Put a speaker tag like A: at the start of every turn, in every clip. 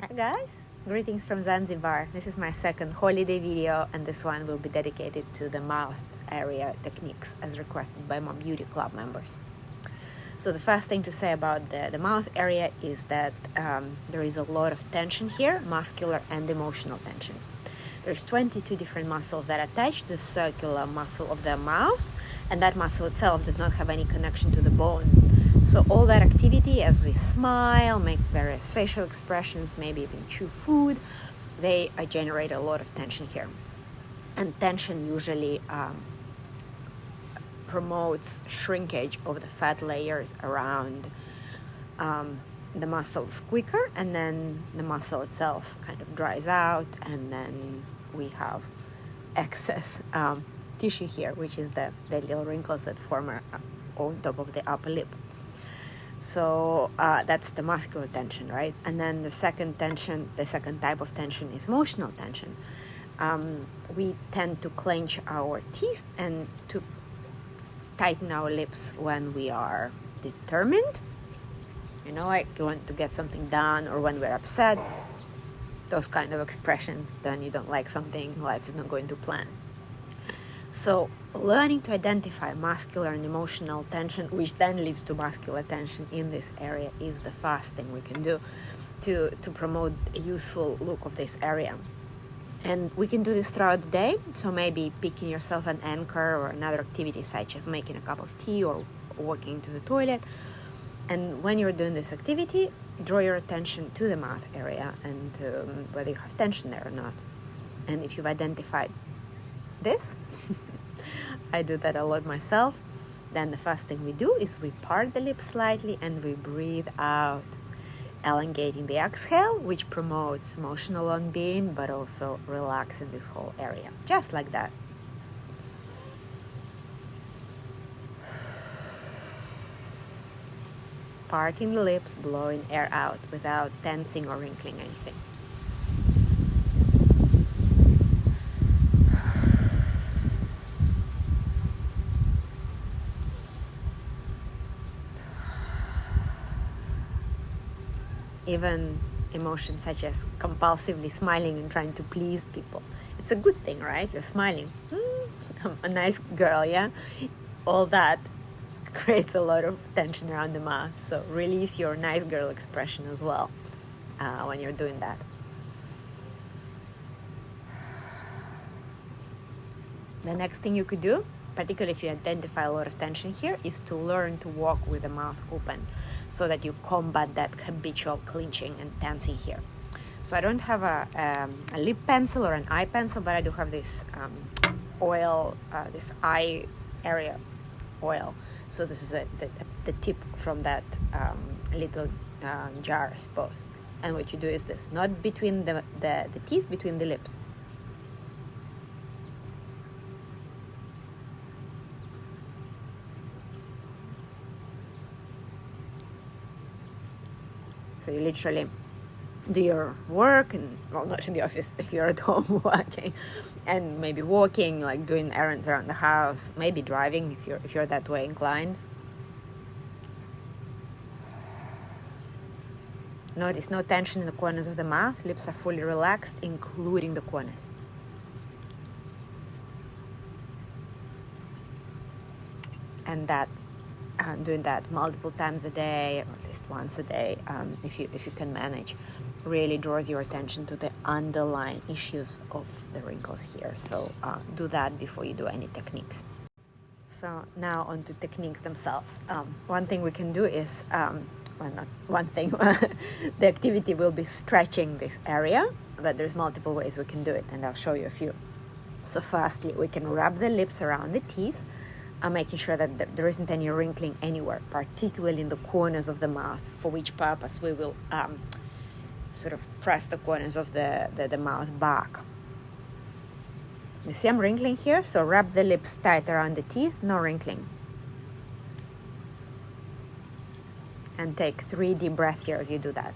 A: Hi guys, greetings from Zanzibar. This is my second holiday video and this one will be dedicated to the mouth area techniques as requested by my beauty club members. So the first thing to say about the mouth area is that there is a lot of tension here, muscular and emotional tension. There's 22 different muscles that attach to the circular muscle of the mouth, and that muscle itself does not have any connection to the bone. So all that activity as we smile, make various facial expressions, maybe even chew food, they generate a lot of tension here. And tension usually promotes shrinkage of the fat layers around the muscles quicker, and then the muscle itself kind of dries out, and then we have excess tissue here, which is the little wrinkles that form on top of the upper lip. So that's the muscular tension, right? And then the second type of tension is emotional tension. We tend to clench our teeth and to tighten our lips when we are determined, like you want to get something done, or when we're upset, those kind of expressions. Then you don't like something, life is not going to plan. So learning to identify muscular and emotional tension, which then leads to muscular tension in this area, is the first thing we can do to promote a useful look of this area. And we can do this throughout the day. So maybe picking yourself an anchor or another activity such as making a cup of tea or walking to the toilet. And when you're doing this activity, draw your attention to the mouth area and whether you have tension there or not. And if you've identified this, I do that a lot myself, then the first thing we do is we part the lips slightly and we breathe out, elongating the exhale, which promotes emotional well-being but also relaxing this whole area, just like that. Parting the lips, blowing air out without tensing or wrinkling anything. Even emotions such as compulsively smiling and trying to please people. It's a good thing, right? You're smiling. I'm a nice girl, yeah? All that creates a lot of tension around the mouth. So release your nice girl expression as well when you're doing that. The next thing you could do, particularly if you identify a lot of tension here, is to learn to walk with the mouth open so that you combat that habitual clenching and tensing here. So I don't have a lip pencil or an eye pencil, but I do have this oil, this eye area oil. So this is the tip from that little jar, I suppose. And what you do is this, not between the teeth, between the lips. So you literally do your work, and well, not in the office if you're at home working, and maybe walking, like doing errands around the house, maybe driving if you're that way inclined. Notice no tension in the corners of the mouth. Lips are fully relaxed, including the corners. And that doing that multiple times a day, or at least once a day, if you can manage, really draws your attention to the underlying issues of the wrinkles here. So do that before you do any techniques. So now on to techniques themselves. One thing we can do is, well, not one thing, the activity will be stretching this area, but there's multiple ways we can do it, and I'll show you a few. So firstly, we can rub the lips around the teeth, making sure that there isn't any wrinkling anywhere, particularly in the corners of the mouth, for which purpose we will sort of press the corners of the mouth back. You see I'm wrinkling here, so rub the lips tight around the teeth, no wrinkling. And take 3 deep breaths here as you do that.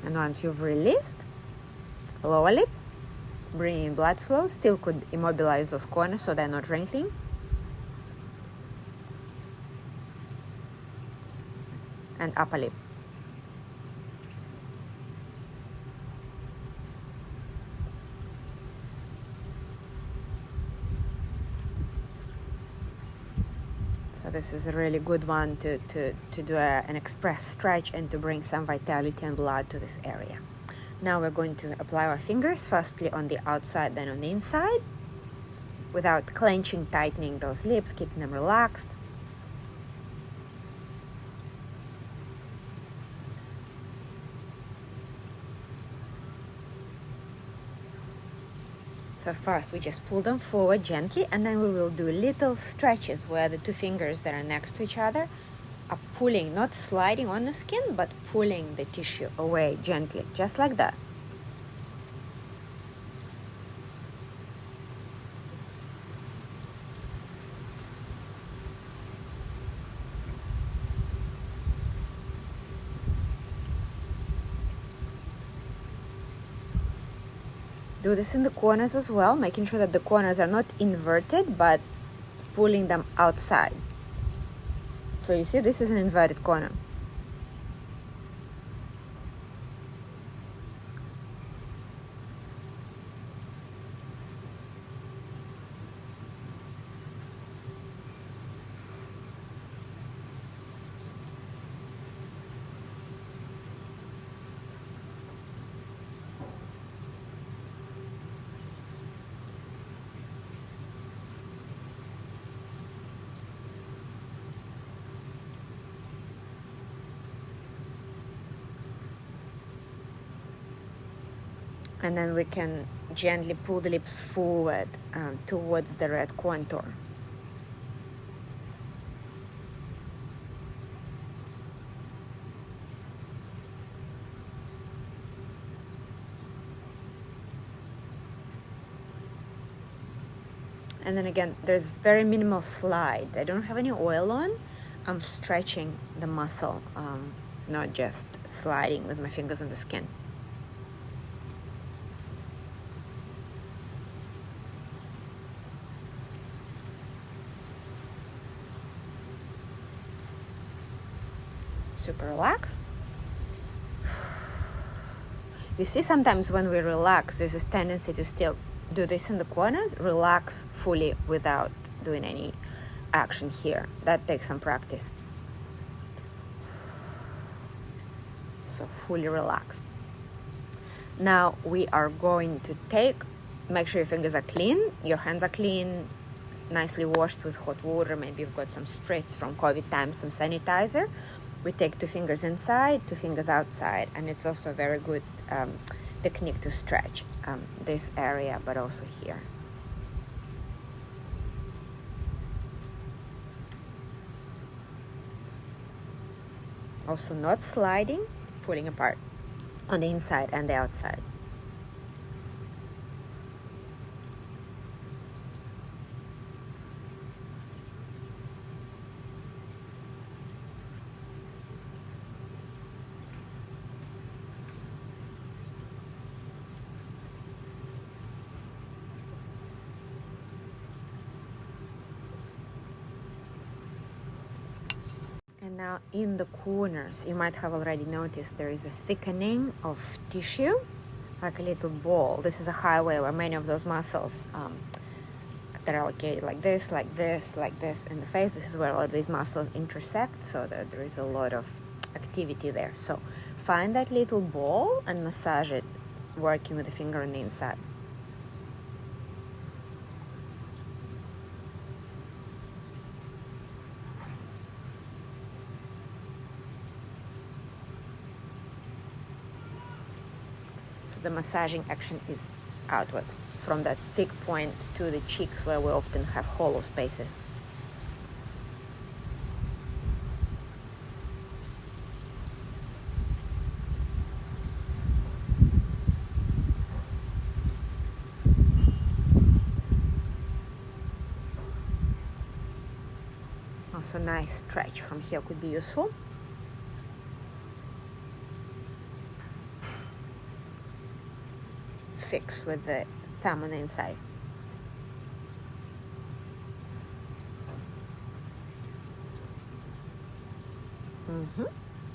A: And once you've released, lower lip, bring in blood flow, still could immobilize those corners so they're not wrinkling. And upper lip. So this is a really good one to do an express stretch and to bring some vitality and blood to this area. Now we're going to apply our fingers, firstly on the outside, then on the inside, without clenching, tightening those lips, keeping them relaxed. So first we just pull them forward gently, and then we will do little stretches where the two fingers that are next to each other are pulling, not sliding on the skin, but pulling the tissue away gently, just like that. Do this in the corners as well, making sure that the corners are not inverted, but pulling them outside. So you see, this is an inverted corner. And then we can gently pull the lips forward towards the red contour. And then again, there's very minimal slide. I don't have any oil on. I'm stretching the muscle, not just sliding with my fingers on the skin. Super relaxed. You see, sometimes when we relax, there's this tendency to still do this in the corners, relax fully without doing any action here. That takes some practice. So fully relaxed. Now we are going to make sure your fingers are clean, your hands are clean, nicely washed with hot water. Maybe you've got some spritz from COVID times, some sanitizer. We take 2 fingers inside, 2 fingers outside, and it's also a very good technique to stretch this area, but also here. Also not sliding, pulling apart on the inside and the outside. And now in the corners, you might have already noticed there is a thickening of tissue, like a little ball. This is a highway where many of those muscles that are located like this, like this, like this in the face. This is where all of these muscles intersect, so that there is a lot of activity there. So find that little ball and massage it, working with the finger on the inside. So the massaging action is outwards, from that thick point to the cheeks where we often have hollow spaces. Also, nice stretch from here could be useful. fix with the thumb on the inside.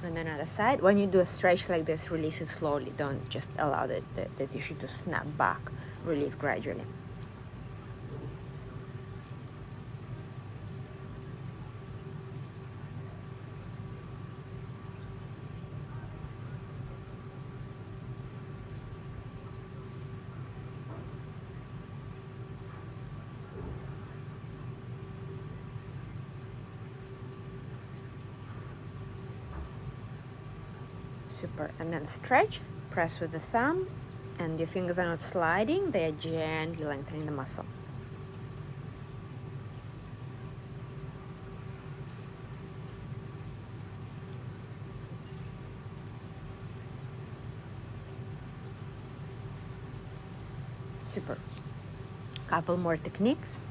A: And then other side. When you do a stretch like this, release it slowly. Don't just allow the tissue to snap back. Release gradually. Super. And then stretch, press with the thumb, and your fingers are not sliding, they are gently lengthening the muscle. Super. Couple more techniques.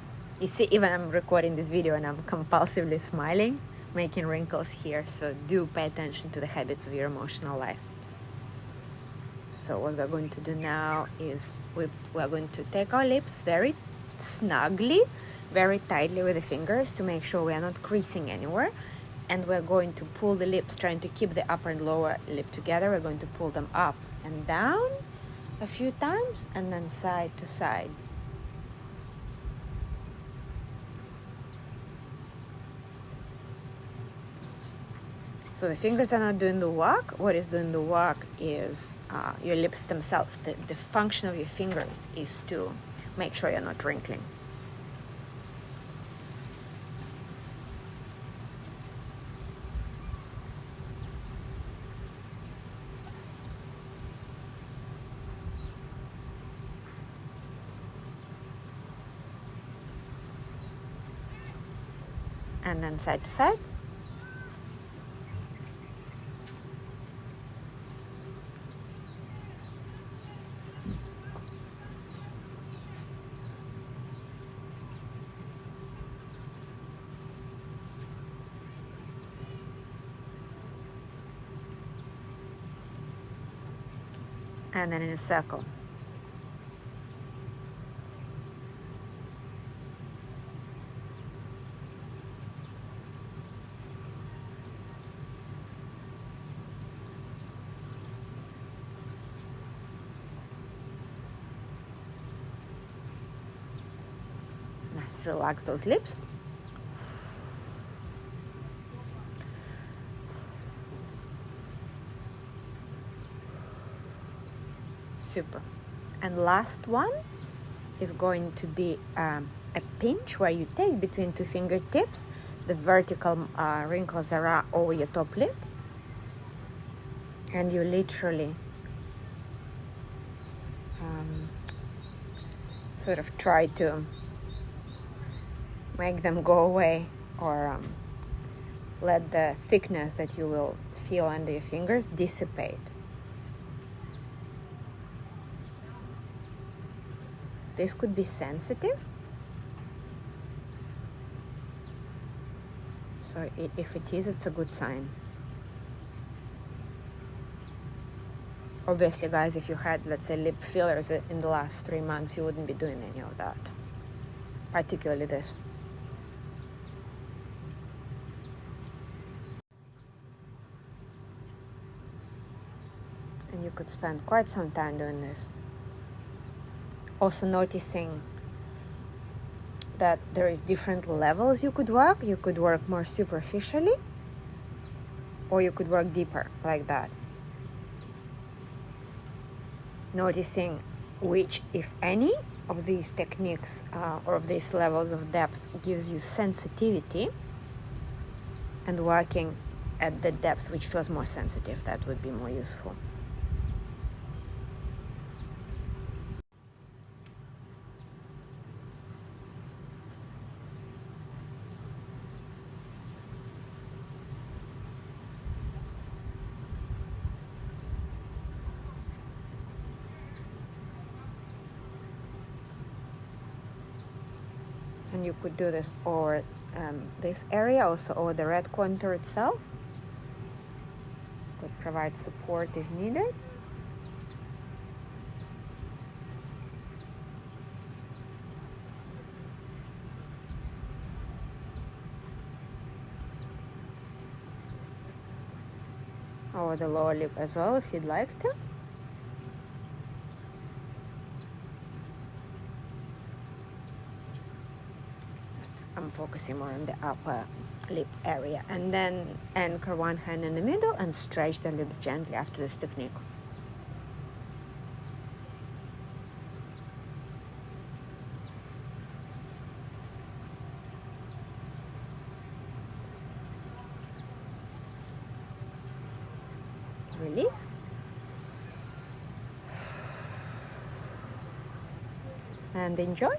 A: You see, even I'm recording this video and I'm compulsively smiling, making wrinkles here, so do pay attention to the habits of your emotional life. So what we're going to do now is we're going to take our lips very snugly, very tightly with the fingers to make sure we are not creasing anywhere, and we're going to pull the lips, trying to keep the upper and lower lip together. We're going to pull them up and down a few times, and then side to side. So the fingers are not doing the work. What is doing the work is your lips themselves. The function of your fingers is to make sure you're not wrinkling. And then side to side. And then in a circle. Nice, relax those lips. Super. And last one is going to be a pinch where you take between two fingertips the vertical wrinkles are over your top lip, and you literally sort of try to make them go away, or let the thickness that you will feel under your fingers dissipate. This could be sensitive, so if it is, it's a good sign. Obviously, guys, if you had, let's say, lip fillers in the last 3 months, you wouldn't be doing any of that, particularly this. And you could spend quite some time doing this. Also noticing that there is different levels you could work. You could work more superficially, or you could work deeper, like that. Noticing which, if any, of these techniques or of these levels of depth gives you sensitivity, and working at the depth which feels more sensitive. That would be more useful. And you could do this over this area, also over the red contour itself. Could provide support if needed. over the lower lip as well if you'd like to. I'm focusing more on the upper lip area, and then anchor one hand in the middle and stretch the lips gently after this technique. Release. And enjoy.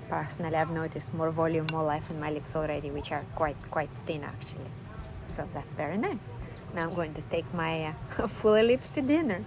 A: Personally, I've noticed more volume, more life in my lips already, which are quite thin actually. So that's very nice. Now I'm going to take my fuller lips to dinner.